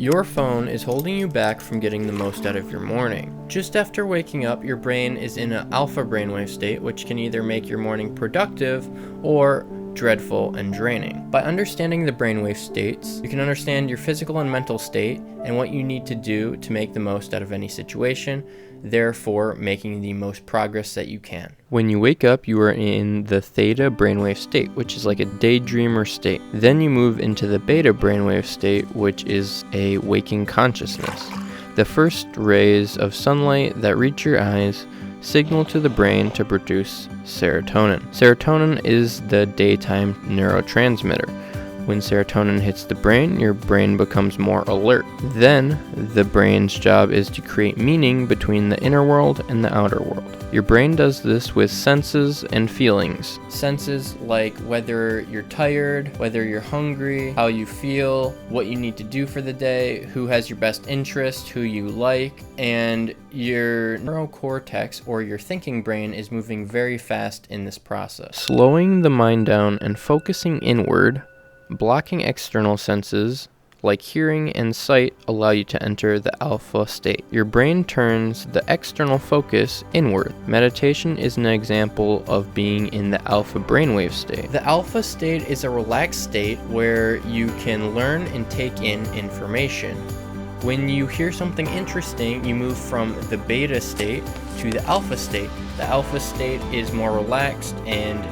Your phone is holding you back from getting the most out of your morning. Just after waking up, your brain is in an alpha brainwave state, which can either make your morning productive or dreadful and draining. By understanding the brainwave states, you can understand your physical and mental state and what you need to do to make the most out of any situation, therefore making the most progress that you can. When you wake up, you are in the theta brainwave state, which is like a daydreamer state. Then you move into the beta brainwave state, which is a waking consciousness. The first rays of sunlight that reach your eyes signal to the brain to produce serotonin. Serotonin is the daytime neurotransmitter. When serotonin hits the brain, your brain becomes more alert. Then, the brain's job is to create meaning between the inner world and the outer world. Your brain does this with senses and feelings. Senses like whether you're tired, whether you're hungry, how you feel, what you need to do for the day, who has your best interest, who you like, and your neurocortex or your thinking brain is moving very fast in this process. Slowing the mind down and focusing inward, blocking external senses like hearing and sight allow you to enter the alpha state. Your brain turns the external focus inward. Meditation is an example of being in the alpha brainwave state. The alpha state is a relaxed state where you can learn and take in information. When you hear something interesting, you move from the beta state to the alpha state. The alpha state is more relaxed and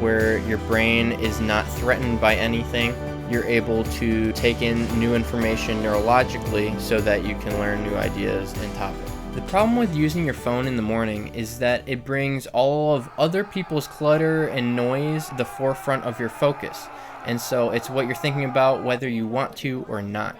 where your brain is not threatened by anything. You're able to take in new information neurologically so that you can learn new ideas and topics. The problem with using your phone in the morning is that it brings all of other people's clutter and noise to the forefront of your focus. And so it's what you're thinking about whether you want to or not.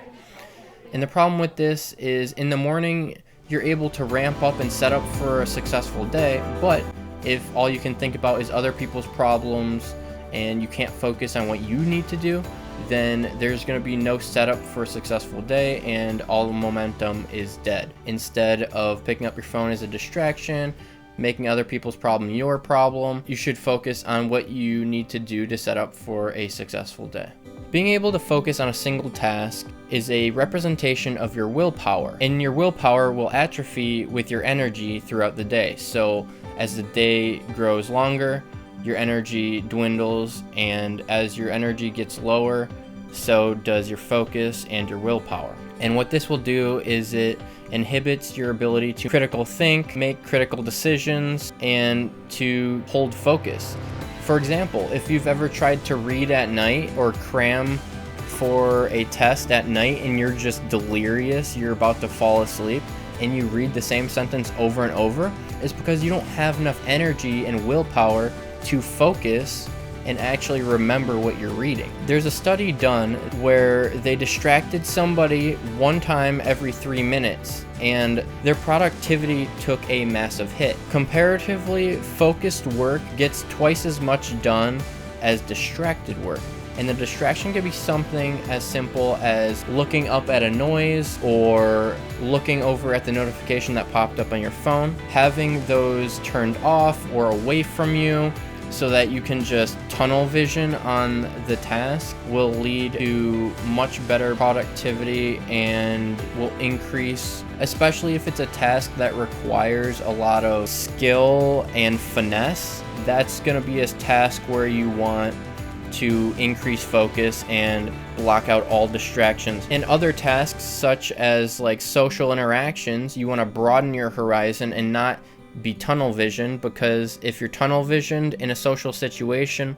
And the problem with this is in the morning, you're able to ramp up and set up for a successful day, but if all you can think about is other people's problems and you can't focus on what you need to do, then there's going to be no setup for a successful day and all the momentum is dead. Instead of picking up your phone as a distraction, making other people's problem your problem, you should focus on what you need to do to set up for a successful day. Being able to focus on a single task is a representation of your willpower, and your willpower will atrophy with your energy throughout the day. So as the day grows longer, your energy dwindles, and as your energy gets lower, so does your focus and your willpower. And what this will do is it inhibits your ability to critical think, make critical decisions, and to hold focus. For example, if you've ever tried to read at night or cram for a test at night and you're just delirious, you're about to fall asleep, and you read the same sentence over and over, it's because you don't have enough energy and willpower to focus and actually remember what you're reading. There's a study done where they distracted somebody one time every 3 minutes and their productivity took a massive hit. Comparatively, focused work gets twice as much done as distracted work. And the distraction could be something as simple as looking up at a noise or looking over at the notification that popped up on your phone. Having those turned off or away from you so that you can just tunnel vision on the task will lead to much better productivity and will increase, especially if it's a task that requires a lot of skill and finesse. That's going to be a task where you want to increase focus and block out all distractions. In other tasks, such as like social interactions, you want to broaden your horizon and not be tunnel vision, because if you're tunnel visioned in a social situation,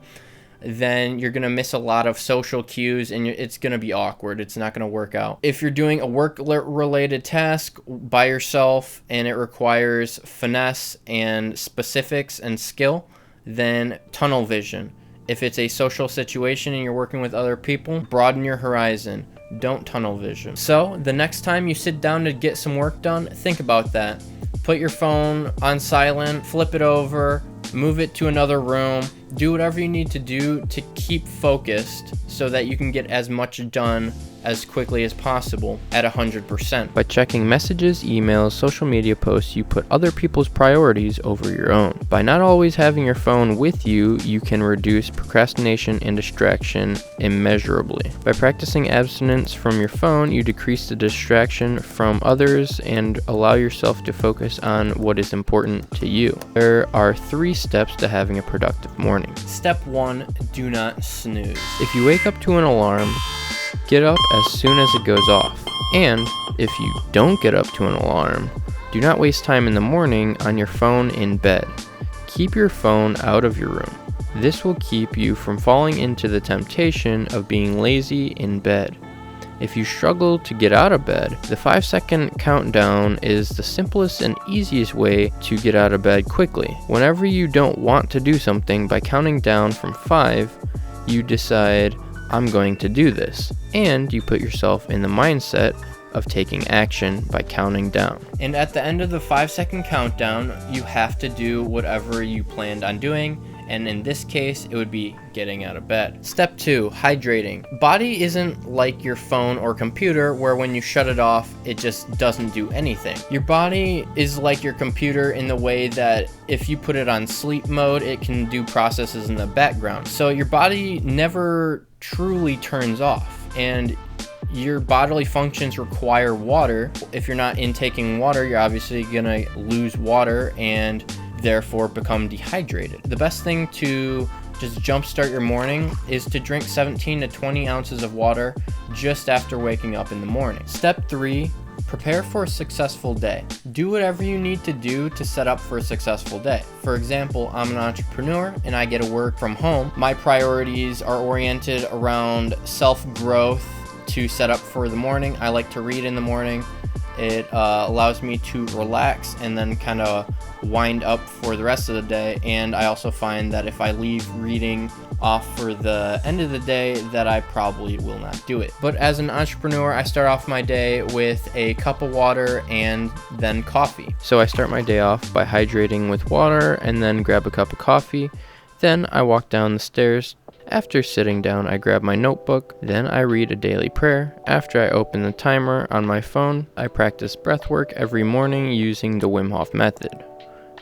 then you're going to miss a lot of social cues and it's going to be awkward. It's not going to work out. If you're doing a work-related task by yourself and it requires finesse and specifics and skill, then tunnel vision. If it's a social situation and you're working with other people, broaden your horizon. Don't tunnel vision. So the next time you sit down to get some work done, think about that. Put your phone on silent, flip it over, move it to another room, do whatever you need to do to keep focused so that you can get as much done as quickly as possible at 100%. By checking messages, emails, social media posts, you put other people's priorities over your own. By not always having your phone with you, you can reduce procrastination and distraction immeasurably. By practicing abstinence from your phone, you decrease the distraction from others and allow yourself to focus on what is important to you. There are 3 steps to having a productive morning. Step 1, do not snooze. If you wake up to an alarm, get up as soon as it goes off. And if you don't get up to an alarm, do not waste time in the morning on your phone in bed. Keep your phone out of your room. This will keep you from falling into the temptation of being lazy in bed. If you struggle to get out of bed, the 5-second countdown is the simplest and easiest way to get out of bed quickly. Whenever you don't want to do something, by counting down from 5, you decide, I'm going to do this. And you put yourself in the mindset of taking action by counting down. And at the end of the 5-second countdown, you have to do whatever you planned on doing. And in this case, it would be getting out of bed. Step 2, hydrating. Body isn't like your phone or computer where when you shut it off, it just doesn't do anything. Your body is like your computer in the way that if you put it on sleep mode, it can do processes in the background. So your body never truly turns off, and your bodily functions require water. If you're not intaking water, you're obviously gonna lose water and therefore become dehydrated. The best thing to just jumpstart your morning is to drink 17 to 20 ounces of water just after waking up in the morning. Step 3, prepare for a successful day. Do whatever you need to do to set up for a successful day. For example, I'm an entrepreneur and I get to work from home. My priorities are oriented around self-growth to set up for the morning. I like to read in the morning. It allows me to relax and then kind of wind up for the rest of the day. And I also find that if I leave reading off for the end of the day, that I probably will not do it. But as an entrepreneur, I start off my day with a cup of water and then coffee. So I start my day off by hydrating with water and then grab a cup of coffee. Then I walk down the stairs. After sitting down, I grab my notebook, then I read a daily prayer. After I open the timer on my phone, I practice breath work every morning using the Wim Hof method.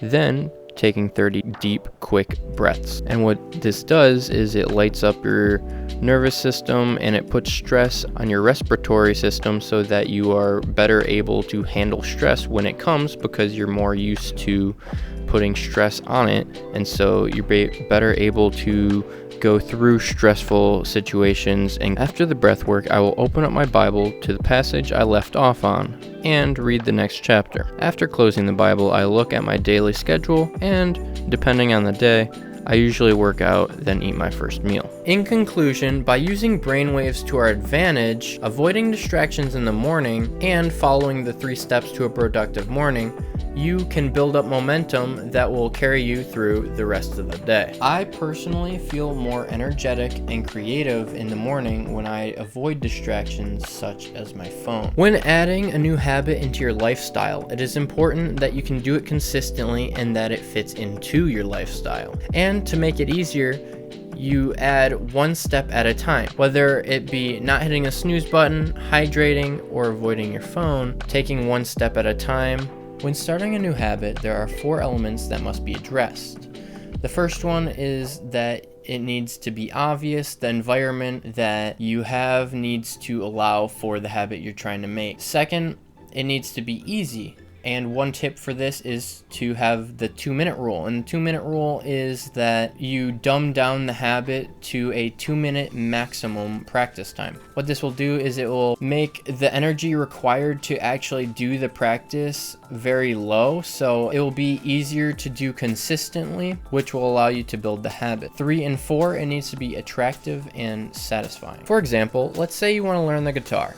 Then, taking 30 deep, quick breaths. And what this does is it lights up your nervous system and it puts stress on your respiratory system so that you are better able to handle stress when it comes, because you're more used to putting stress on it, and so you're better able to go through stressful situations. And after the breath work, I will open up my Bible to the passage I left off on and read the next chapter. After closing the Bible, I look at my daily schedule, and depending on the day, I usually work out, then eat my first meal. In conclusion, by using brainwaves to our advantage, avoiding distractions in the morning, and following the 3 steps to a productive morning, you can build up momentum that will carry you through the rest of the day. I personally feel more energetic and creative in the morning when I avoid distractions such as my phone. When adding a new habit into your lifestyle, it is important that you can do it consistently and that it fits into your lifestyle. And to make it easier, you add 1 step at a time, whether it be not hitting a snooze button, hydrating, or avoiding your phone. Taking 1 step at a time. When starting a new habit, there are 4 elements that must be addressed. The first one is that it needs to be obvious. The environment that you have needs to allow for the habit you're trying to make. Second, it needs to be easy. And one tip for this is to have the 2-minute rule. And the 2-minute rule is that you dumb down the habit to a 2-minute maximum practice time. What this will do is it will make the energy required to actually do the practice very low. So it will be easier to do consistently, which will allow you to build the habit. 3 and 4, it needs to be attractive and satisfying. For example, let's say you want to learn the guitar.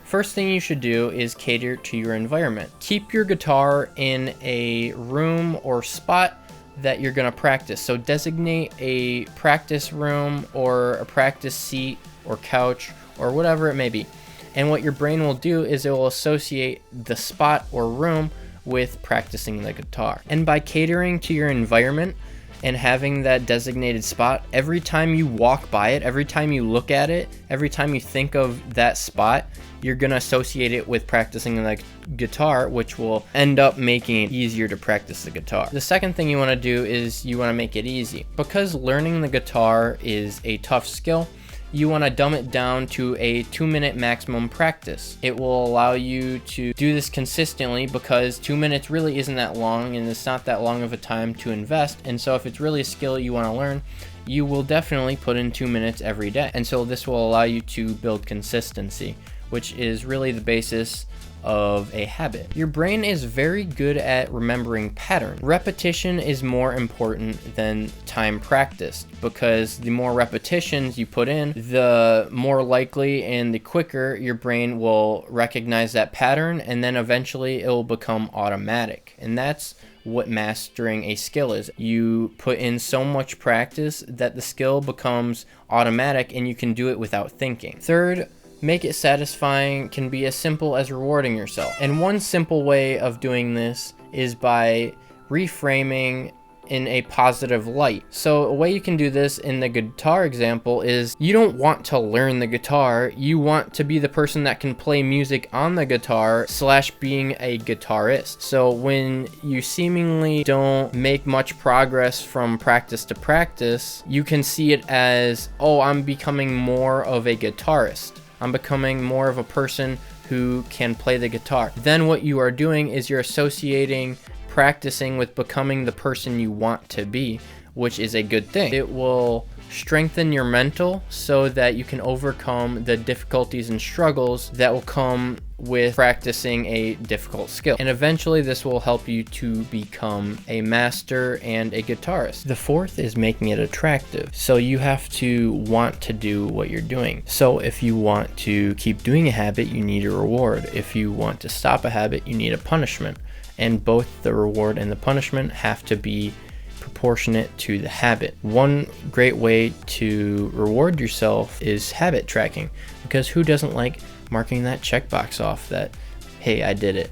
First thing you should do is cater to your environment. Keep your guitar in a room or spot that you're going to practice. So designate a practice room or a practice seat or couch or whatever it may be. And what your brain will do is it will associate the spot or room with practicing the guitar. And by catering to your environment, and having that designated spot, every time you walk by it, every time you look at it, every time you think of that spot, you're going to associate it with practicing the guitar, which will end up making it easier to practice the guitar. The second thing you want to do is you want to make it easy. Because learning the guitar is a tough skill, you want to dumb it down to a 2-minute maximum practice. It will allow you to do this consistently because 2 minutes really isn't that long, and it's not that long of a time to invest. And so if it's really a skill you want to learn, you will definitely put in 2 minutes every day. And so this will allow you to build consistency, which is really the basis of a habit. Your brain is very good at remembering patterns. Repetition is more important than time practiced, because the more repetitions you put in, the more likely and the quicker your brain will recognize that pattern, and then eventually it will become automatic. And that's what mastering a skill is. You put in so much practice that the skill becomes automatic and you can do it without thinking. Third, make it satisfying can be as simple as rewarding yourself. And one simple way of doing this is by reframing in a positive light. So a way you can do this in the guitar example is you don't want to learn the guitar, you want to be the person that can play music on the guitar / being a guitarist. So when you seemingly don't make much progress from practice to practice, you can see it as, oh, I'm becoming more of a guitarist. I'm becoming more of a person who can play the guitar. Then what you are doing is you're associating practicing with becoming the person you want to be, which is a good thing. It will strengthen your mental so that you can overcome the difficulties and struggles that will come with practicing a difficult skill. And eventually this will help you to become a master and a guitarist. The fourth is making it attractive. So you have to want to do what you're doing. So if you want to keep doing a habit, you need a reward. If you want to stop a habit, you need a punishment. And both the reward and the punishment have to be proportionate to the habit. One great way to reward yourself is habit tracking, because who doesn't like marking that checkbox off that, hey, I did it?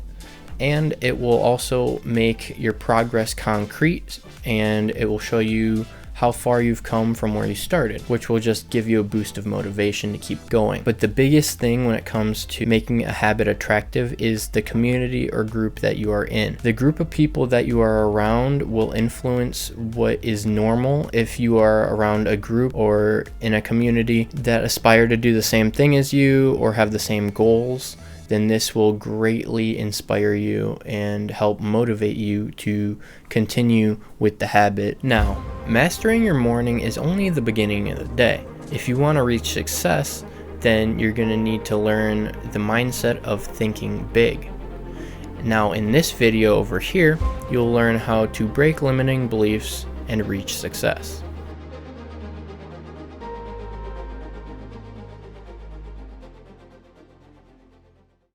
And it will also make your progress concrete, and it will show you how far you've come from where you started, which will just give you a boost of motivation to keep going. But the biggest thing when it comes to making a habit attractive is the community or group that you are in. The group of people that you are around will influence what is normal. If you are around a group or in a community that aspire to do the same thing as you or have the same goals, then this will greatly inspire you and help motivate you to continue with the habit. Now, mastering your morning is only the beginning of the day. If you want to reach success, then you're going to need to learn the mindset of thinking big. Now, in this video over here, you'll learn how to break limiting beliefs and reach success.